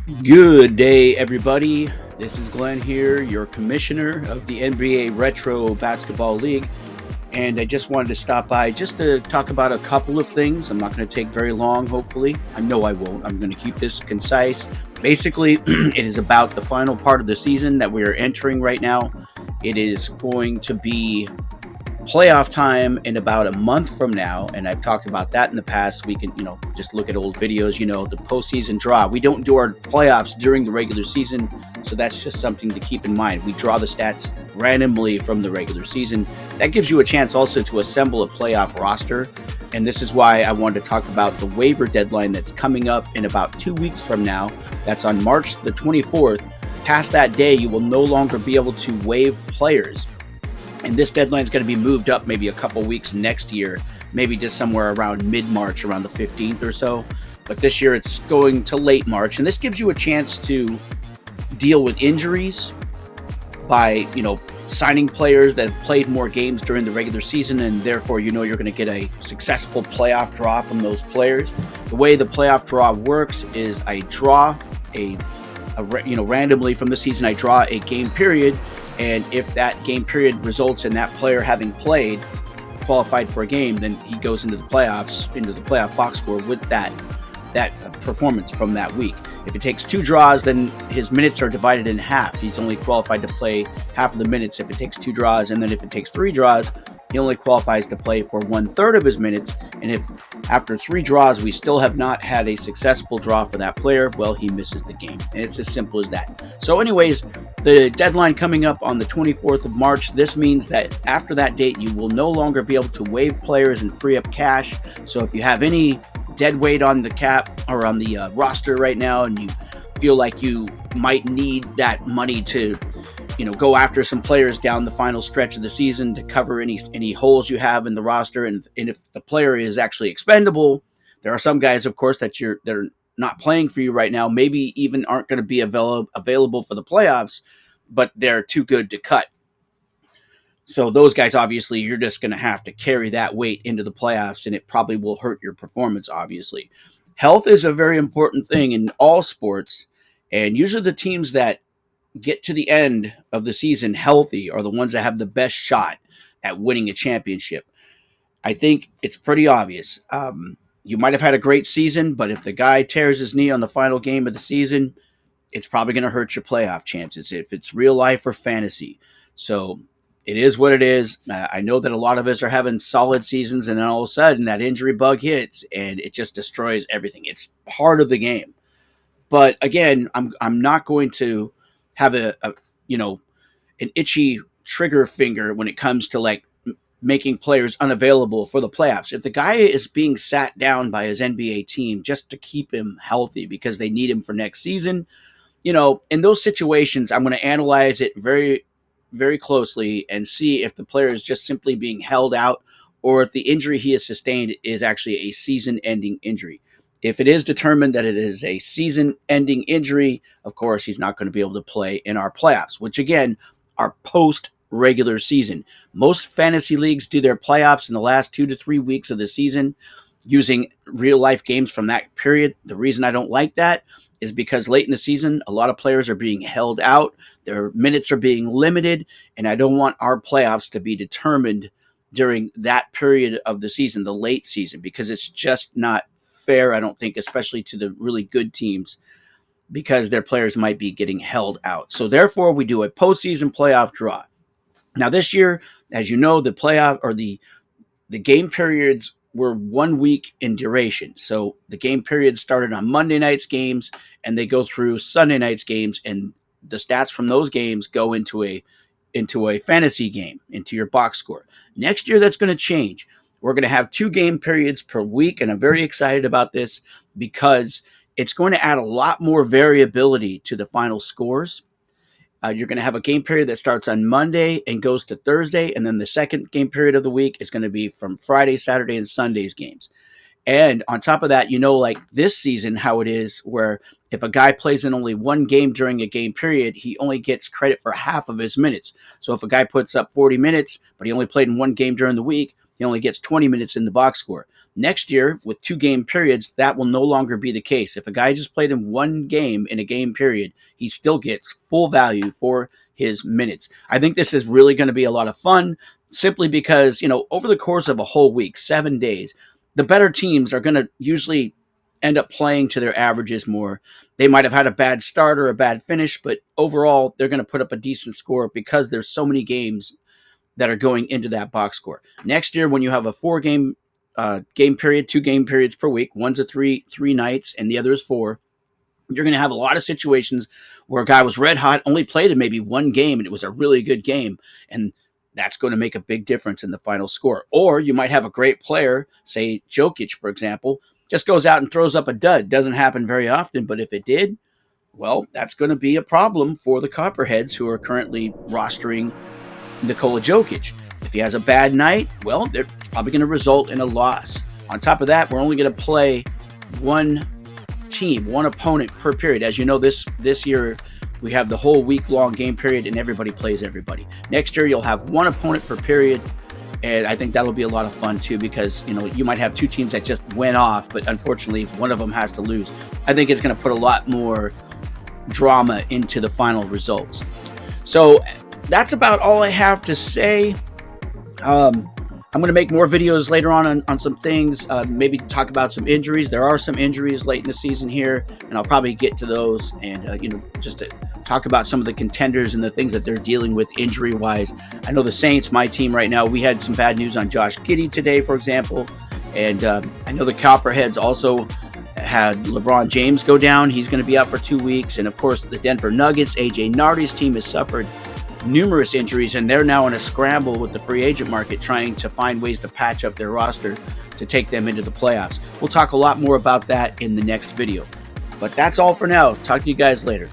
Good day, everybody. This is Glenn here, your commissioner of the NBA Retro Basketball League. And I just wanted to stop by just to talk about a couple of things. I'm not going to take very long, hopefully. I know I won't. I'm going to keep this concise. Basically, it is about the final part of the season that we are entering right now. It is going to be playoff time in about a month from now, and I've talked about that in the past. We can, just look at old videos. The postseason draw. We don't do our playoffs during the regular season, so that's just something to keep in mind. We draw the stats randomly from the regular season. That gives you a chance also to assemble a playoff roster, and this is why I wanted to talk about the waiver deadline that's coming up in about 2 weeks from now. That's on March the 24th. Past that day, you will no longer be able to waive players. And this deadline is going to be moved up maybe a couple weeks next year, maybe just somewhere around mid-March, around the 15th or so. But this year it's going to late March. And this gives you a chance to deal with injuries by, signing players that have played more games during the regular season. And therefore, you're going to get a successful playoff draw from those players. The way the playoff draw works is I draw randomly from the season, I draw a game period. And if that game period results in that player having played, qualified for a game, then he goes into the playoffs, into the playoff box score with that performance from that week. If it takes 2 draws, then his minutes are divided in half. He's only qualified to play half of the minutes if it takes 2 draws. And then if it takes 3 draws, he only qualifies to play for 1/3 of his minutes. And if after 3 draws, we still have not had a successful draw for that player, well, he misses the game. And it's as simple as that. So anyways, the deadline coming up on the 24th of March, this means that after that date, you will no longer be able to waive players and free up cash. So if you have any dead weight on the cap or on the roster right now, and you feel like you might need that money to go after some players down the final stretch of the season to cover any holes you have in the roster, and if the player is actually expendable, there are some guys, of course, that are not playing for you right now, maybe even aren't going to be available for the playoffs, but they're too good to cut. So those guys, obviously, you're just going to have to carry that weight into the playoffs, and it probably will hurt your performance, obviously. Health is a very important thing in all sports, and usually the teams that get to the end of the season healthy are the ones that have the best shot at winning a championship. I think it's pretty obvious. You might have had a great season, but if the guy tears his knee on the final game of the season, it's probably going to hurt your playoff chances if it's real life or fantasy. So it is what it is. I know that a lot of us are having solid seasons, and then all of a sudden that injury bug hits and it just destroys everything. It's part of the game. But again, I'm not going to have an itchy trigger finger when it comes to making players unavailable for the playoffs. If the guy is being sat down by his NBA team just to keep him healthy because they need him for next season, in those situations, I'm going to analyze it very, very closely and see if the player is just simply being held out or if the injury he has sustained is actually a season-ending injury. If it is determined that it is a season-ending injury, of course, he's not going to be able to play in our playoffs, which, again, are post-regular season. Most fantasy leagues do their playoffs in the last 2 to 3 weeks of the season using real-life games from that period. The reason I don't like that is because late in the season, a lot of players are being held out. Their minutes are being limited, and I don't want our playoffs to be determined during that period of the season, the late season, because it's just not fair, I don't think, especially to the really good teams, because their players might be getting held out. So therefore, we do a postseason playoff draw. Now this year, as you know, the playoff or the game periods were 1 week in duration. So the game period started on Monday night's games and they go through Sunday night's games, and the stats from those games go into a fantasy game, into your box score. Next year, that's going to change. We're going to have 2 game periods per week, and I'm very excited about this because it's going to add a lot more variability to the final scores. You're going to have a game period that starts on Monday and goes to Thursday, and then the second game period of the week is going to be from Friday, Saturday, and Sunday's games. And on top of that, like this season, how it is, where if a guy plays in only 1 game during a game period, he only gets credit for half of his minutes. So if a guy puts up 40 minutes, but he only played in 1 game during the week, he only gets 20 minutes in the box score. Next year, with 2-game periods, that will no longer be the case. If a guy just played in 1 game in a game period, he still gets full value for his minutes. I think this is really going to be a lot of fun, simply because, over the course of a whole week, 7 days, the better teams are going to usually end up playing to their averages more. They might have had a bad start or a bad finish, but overall, they're going to put up a decent score because there's so many games that are going into that box score. Next year, when you have a 4-game game period, 2 game periods per week, one's a three nights and the other is 4, you're going to have a lot of situations where a guy was red hot, only played in maybe 1 game, and it was a really good game, and that's going to make a big difference in the final score. Or you might have a great player, say Jokic, for example, just goes out and throws up a dud. Doesn't happen very often, but if it did, well, that's going to be a problem for the Copperheads who are currently rostering Nikola Jokic. If he has a bad night, well, they're probably going to result in a loss. On top of that, we're only going to play 1 team, 1 opponent per period. As you know, this year we have the whole week-long game period and everybody plays everybody. Next year you'll have 1 opponent per period, and I think that'll be a lot of fun too, because you might have 2 teams that just went off, but unfortunately one of them has to lose. I think it's going to put a lot more drama into the final results. So that's about all I have to say. I'm going to make more videos later on some things, maybe talk about some injuries. There are some injuries late in the season here, and I'll probably get to those, and just to talk about some of the contenders and the things that they're dealing with injury-wise. I know the Saints, my team right now, we had some bad news on Josh Giddey today, for example, and I know the Copperheads also had LeBron James go down. He's going to be out for 2 weeks, and of course the Denver Nuggets, AJ Nardi's team, has suffered numerous injuries, and they're now in a scramble with the free agent market, trying to find ways to patch up their roster to take them into the playoffs. We'll talk a lot more about that in the next video. But that's all for now. Talk to you guys later.